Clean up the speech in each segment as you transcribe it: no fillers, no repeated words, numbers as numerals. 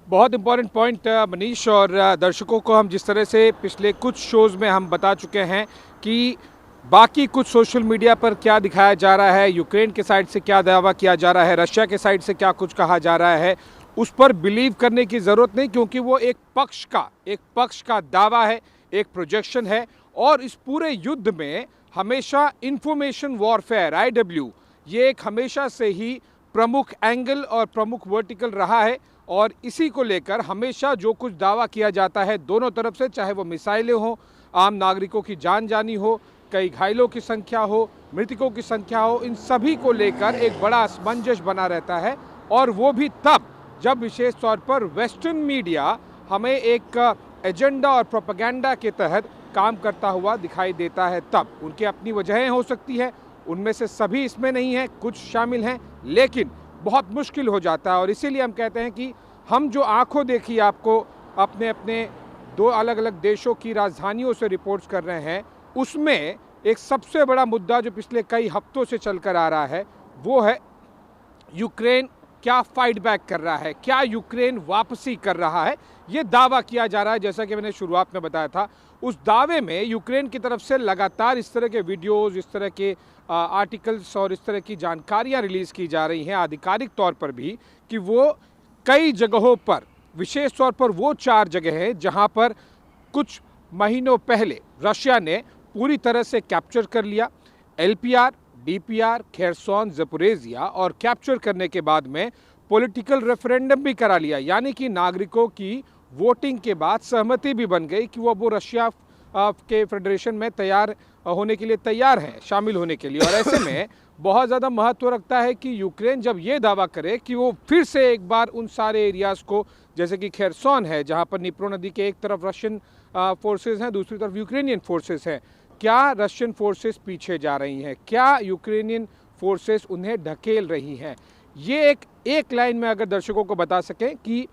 बहुत important point Manish, और दर्शकों को हम जिस तरह से पिछले कुछ शोज़ में हम बता चुके हैं कि बाकी कुछ सोशल मीडिया पर क्या दिखाया जा रहा है, यूक्रेन के साइड से क्या दावा किया जा रहा है, रशिया के साइड से क्या कुछ कहा जा रहा है, उस पर बिलीव करने की ज़रूरत नहीं, क्योंकि वो एक पक्ष का दावा है, एक प्रोजेक्शन है। और इस पूरे युद्ध में हमेशा इंफॉर्मेशन वॉरफेयर IW ये एक हमेशा से ही प्रमुख एंगल और प्रमुख वर्टिकल रहा है। और इसी को लेकर हमेशा जो कुछ दावा किया जाता है दोनों तरफ से, चाहे वो मिसाइलें हो, आम नागरिकों की जान जानी हो, कई घायलों की संख्या हो, मृतकों की संख्या हो, इन सभी को लेकर एक बड़ा असमंजस बना रहता है। और वो भी तब जब विशेष तौर पर वेस्टर्न मीडिया हमें एक एजेंडा और प्रोपेगेंडा के तहत काम करता हुआ दिखाई देता है। तब उनकी अपनी वजहें हो सकती है, उनमें से सभी इसमें नहीं हैं, कुछ शामिल हैं, लेकिन बहुत मुश्किल हो जाता है। और इसीलिए हम कहते हैं कि हम जो आंखों देखी आपको अपने अपने दो अलग अलग देशों की राजधानियों से रिपोर्ट्स कर रहे हैं, उसमें एक सबसे बड़ा मुद्दा जो पिछले कई हफ्तों से चलकर आ रहा है वो है यूक्रेन क्या फाइट बैक कर रहा है, क्या यूक्रेन वापसी कर रहा है, ये दावा किया जा रहा है। जैसा कि मैंने शुरुआत में बताया था, उस दावे में यूक्रेन की तरफ से लगातार इस तरह के वीडियोस, इस तरह के आर्टिकल्स और इस तरह की जानकारियां रिलीज़ की जा रही हैं आधिकारिक तौर पर भी, कि वो कई जगहों पर, विशेष तौर पर वो 4 जगह हैं जहां पर कुछ महीनों पहले रशिया ने पूरी तरह से कैप्चर कर लिया। LPR, DPR, खेरसोन, ज़पोरिज़िया, और कैप्चर करने के बाद में पॉलिटिकल रेफरेंडम भी करा लिया, यानी कि नागरिकों की वोटिंग के बाद सहमति भी बन गई कि वो रशिया के फेडरेशन में तैयार होने के लिए तैयार हैं, शामिल होने के लिए। और ऐसे में बहुत ज़्यादा महत्व रखता है कि यूक्रेन जब ये दावा करे कि वो फिर से एक बार उन सारे एरियाज़ को, जैसे कि खेरसोन है जहाँ पर निप्रो नदी के एक तरफ रशियन फोर्सेस हैं, दूसरी तरफ यूक्रेनियन फोर्सेस हैं, क्या रशियन फोर्सेस पीछे जा रही हैं, क्या यूक्रेनियन फोर्सेस उन्हें ढकेल रही हैं। ये एक लाइन में अगर दर्शकों को बता सकें कि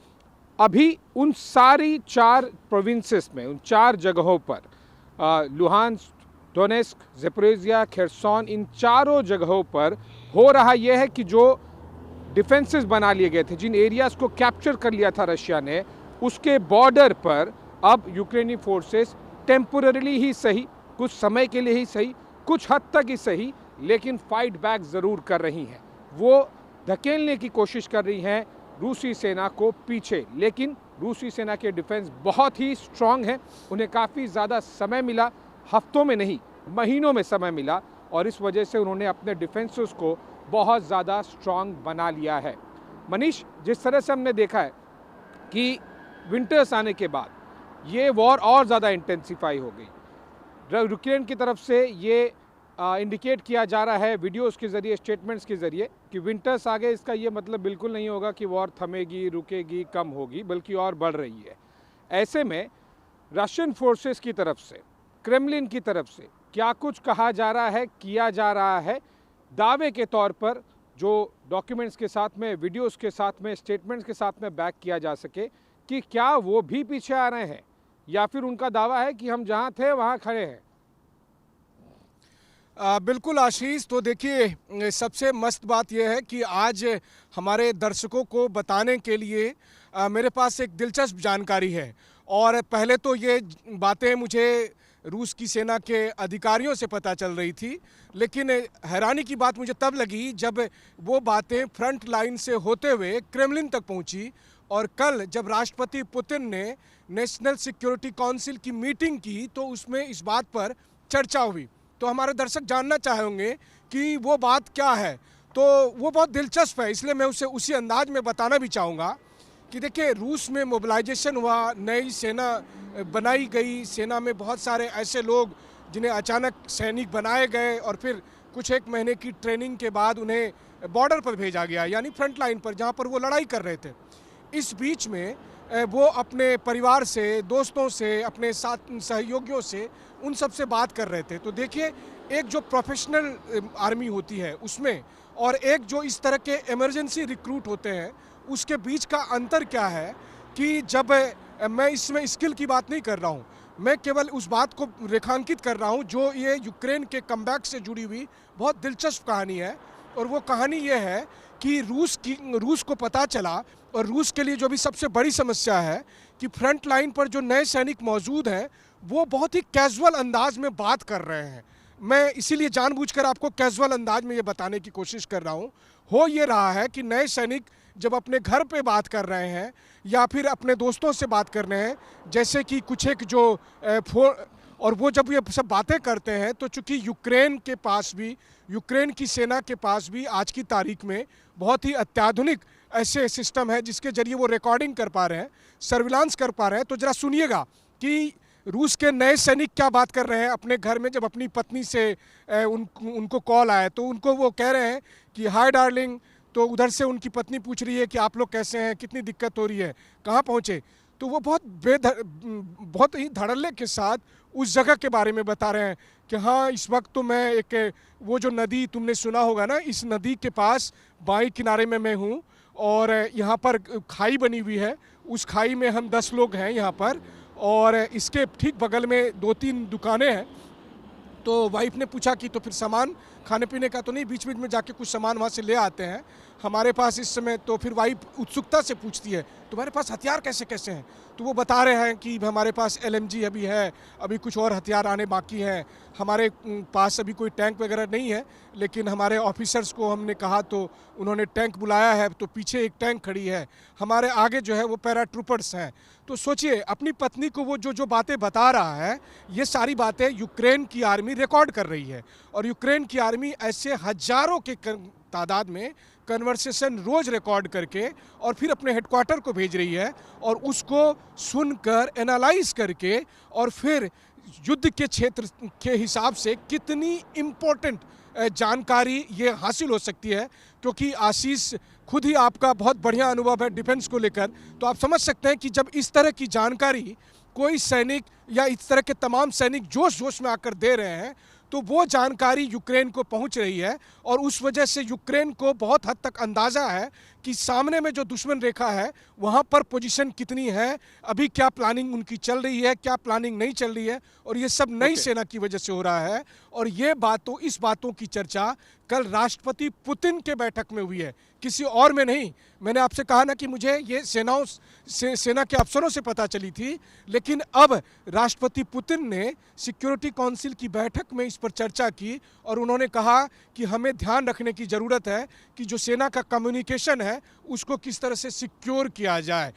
अभी उन सारी 4 प्रोविंसेस में, उन 4 जगहों पर, लुहांस्क, डोनेस्क, ज़पोरिज़िया, खेरसोन, इन चारों जगहों पर हो रहा यह है कि जो डिफेंसेस बना लिए गए थे, जिन एरियाज़ को कैप्चर कर लिया था रशिया ने, उसके बॉर्डर पर अब यूक्रेनी फोर्सेस टेम्पोररीली ही सही, कुछ समय के लिए ही सही, कुछ हद तक ही सही, लेकिन फाइट बैक ज़रूर कर रही हैं। वो धकेलने की कोशिश कर रही हैं रूसी सेना को पीछे, लेकिन रूसी सेना के डिफेंस बहुत ही स्ट्रांग है, उन्हें काफ़ी ज़्यादा समय मिला, हफ्तों में नहीं महीनों में समय मिला, और इस वजह से उन्होंने अपने डिफेंसेस को बहुत ज़्यादा स्ट्रांग बना लिया है। मनीष, जिस तरह से हमने देखा है कि विंटर्स आने के बाद ये वॉर और ज़्यादा इंटेंसिफाई हो गई, यूक्रेन की तरफ से ये इंडिकेट किया जा रहा है वीडियोस के ज़रिए, स्टेटमेंट्स के ज़रिए, कि विंटर्स आ गए, इसका ये मतलब बिल्कुल नहीं होगा कि वॉर थमेगी, रुकेगी, कम होगी, बल्कि और बढ़ रही है। ऐसे में रशियन फोर्सेस की तरफ से, क्रेमलिन की तरफ से क्या कुछ कहा जा रहा है, किया जा रहा है, दावे के तौर पर जो डॉक्यूमेंट्स के साथ में, वीडियोस के साथ में, स्टेटमेंट्स के साथ में बैक किया जा सके कि क्या वो भी पीछे आ रहे हैं, या फिर उनका दावा है कि हम जहां थे वहां खड़े हैं। बिल्कुल आशीष, तो देखिए सबसे मस्त बात यह है कि आज हमारे दर्शकों को बताने के लिए मेरे पास एक दिलचस्प जानकारी है। और पहले तो ये बातें मुझे रूस की सेना के अधिकारियों से पता चल रही थी, लेकिन हैरानी की बात मुझे तब लगी जब वो बातें फ्रंट लाइन से होते हुए क्रेमलिन तक पहुंची। और कल जब राष्ट्रपति पुतिन ने नेशनल सिक्योरिटी काउंसिल की मीटिंग की तो उसमें इस बात पर चर्चा हुई। तो हमारे दर्शक जानना चाहेंगे कि वो बात क्या है, तो वो बहुत दिलचस्प है, इसलिए मैं उसे उसी अंदाज में बताना भी चाहूँगा कि देखिए रूस में मोबिलाइजेशन हुआ, नई सेना बनाई गई, सेना में बहुत सारे ऐसे लोग जिन्हें अचानक सैनिक बनाए गए और फिर कुछ एक महीने की ट्रेनिंग के बाद उन्हें बॉर्डर पर भेजा गया, यानी फ्रंट लाइन पर, जहाँ पर वो लड़ाई कर रहे थे। इस बीच में वो अपने परिवार से, दोस्तों से, अपने साथ सहयोगियों से, उन सब से बात कर रहे थे। तो देखिए एक जो प्रोफेशनल आर्मी होती है उसमें और एक जो इस तरह के इमरजेंसी रिक्रूट होते हैं उसके बीच का अंतर क्या है कि जब मैं इसमें स्किल की बात नहीं कर रहा हूँ, मैं केवल उस बात को रेखांकित कर रहा हूँ जो ये यूक्रेन के कमबैक से जुड़ी हुई बहुत दिलचस्प कहानी है। और वो कहानी ये है कि रूस को पता चला और रूस के लिए जो भी सबसे बड़ी समस्या है कि फ्रंट लाइन पर जो नए सैनिक मौजूद हैं वो बहुत ही कैजुअल अंदाज में बात कर रहे हैं। मैं इसीलिए जानबूझकर आपको कैजुअल अंदाज में ये बताने की कोशिश कर रहा हूँ। हो ये रहा है कि नए सैनिक जब अपने घर पे बात कर रहे हैं या फिर अपने दोस्तों से बात कर रहे हैं, जैसे कि कुछ एक जो और वो जब ये सब बातें करते हैं तो चूंकि यूक्रेन की सेना के पास भी आज की तारीख में बहुत ही अत्याधुनिक ऐसे सिस्टम है जिसके जरिए वो रिकॉर्डिंग कर पा रहे हैं, सर्विलांस कर पा रहे हैं। तो ज़रा सुनिएगा कि रूस के नए सैनिक क्या बात कर रहे हैं अपने घर में। जब अपनी पत्नी से उनको कॉल आया तो उनको वो कह रहे हैं कि हाय डार्लिंग, तो उधर से उनकी पत्नी पूछ रही है कि आप लोग कैसे हैं, कितनी दिक्कत हो रही है, कहाँ पहुँचे। तो वो बहुत ही धड़ल्ले के साथ उस जगह के बारे में बता रहे हैं कि हाँ, इस वक्त तो मैं वो जो नदी तुमने सुना होगा ना, इस नदी के पास बाएं किनारे में मैं हूँ और यहाँ पर खाई बनी हुई है, उस खाई में हम 10 लोग हैं यहाँ पर और इसके ठीक बगल में 2-3 दुकानें हैं। तो वाइफ ने पूछा कि तो फिर सामान खाने पीने का तो नहीं, बीच बीच में जाके कुछ सामान वहाँ से ले आते हैं हमारे पास इस समय। तो फिर वाइफ उत्सुकता से पूछती है तुम्हारे पास हथियार कैसे कैसे हैं। तो वो बता रहे हैं कि हमारे पास LMG अभी है, अभी कुछ और हथियार आने बाकी हैं, हमारे पास अभी कोई टैंक वगैरह नहीं है, लेकिन हमारे ऑफिसर्स को हमने कहा तो उन्होंने टैंक बुलाया है, तो पीछे एक टैंक खड़ी है, हमारे आगे जो है वो पैराट्रूपर्स हैं। तो सोचिए अपनी पत्नी को वो जो बातें बता रहा है, ये सारी बातें यूक्रेन की आर्मी रिकॉर्ड कर रही है और यूक्रेन की आर्मी ऐसे हजारों के तादाद में कन्वर्सेशन रोज रिकॉर्ड करके और फिर अपने हेडक्वार्टर को भेज रही है और उसको सुनकर एनालाइज करके और फिर युद्ध के क्षेत्र के हिसाब से कितनी इम्पोर्टेंट जानकारी ये हासिल हो सकती है। क्योंकि आशीष खुद ही आपका बहुत बढ़िया अनुभव है डिफेंस को लेकर, तो आप समझ सकते हैं कि जब इस तरह की जानकारी कोई सैनिक या इस तरह के तमाम सैनिक जोश जोश में आकर दे रहे हैं तो वो जानकारी यूक्रेन को पहुंच रही है और उस वजह से यूक्रेन को बहुत हद तक अंदाज़ा है कि सामने में जो दुश्मन रेखा है वहाँ पर पोजीशन कितनी है, अभी क्या प्लानिंग उनकी चल रही है, क्या प्लानिंग नहीं चल रही है, और ये सब नई सेना की वजह से हो रहा है। और ये इस बातों की चर्चा कल राष्ट्रपति पुतिन के बैठक में हुई है, किसी और में नहीं। मैंने आपसे कहा ना कि मुझे ये सेना के अफसरों से पता चली थी, लेकिन अब राष्ट्रपति पुतिन ने सिक्योरिटी काउंसिल की बैठक में इस पर चर्चा की और उन्होंने कहा कि हमें ध्यान रखने की ज़रूरत है कि जो सेना का कम्युनिकेशन है उसको किस तरह से सिक्योर किया जाए।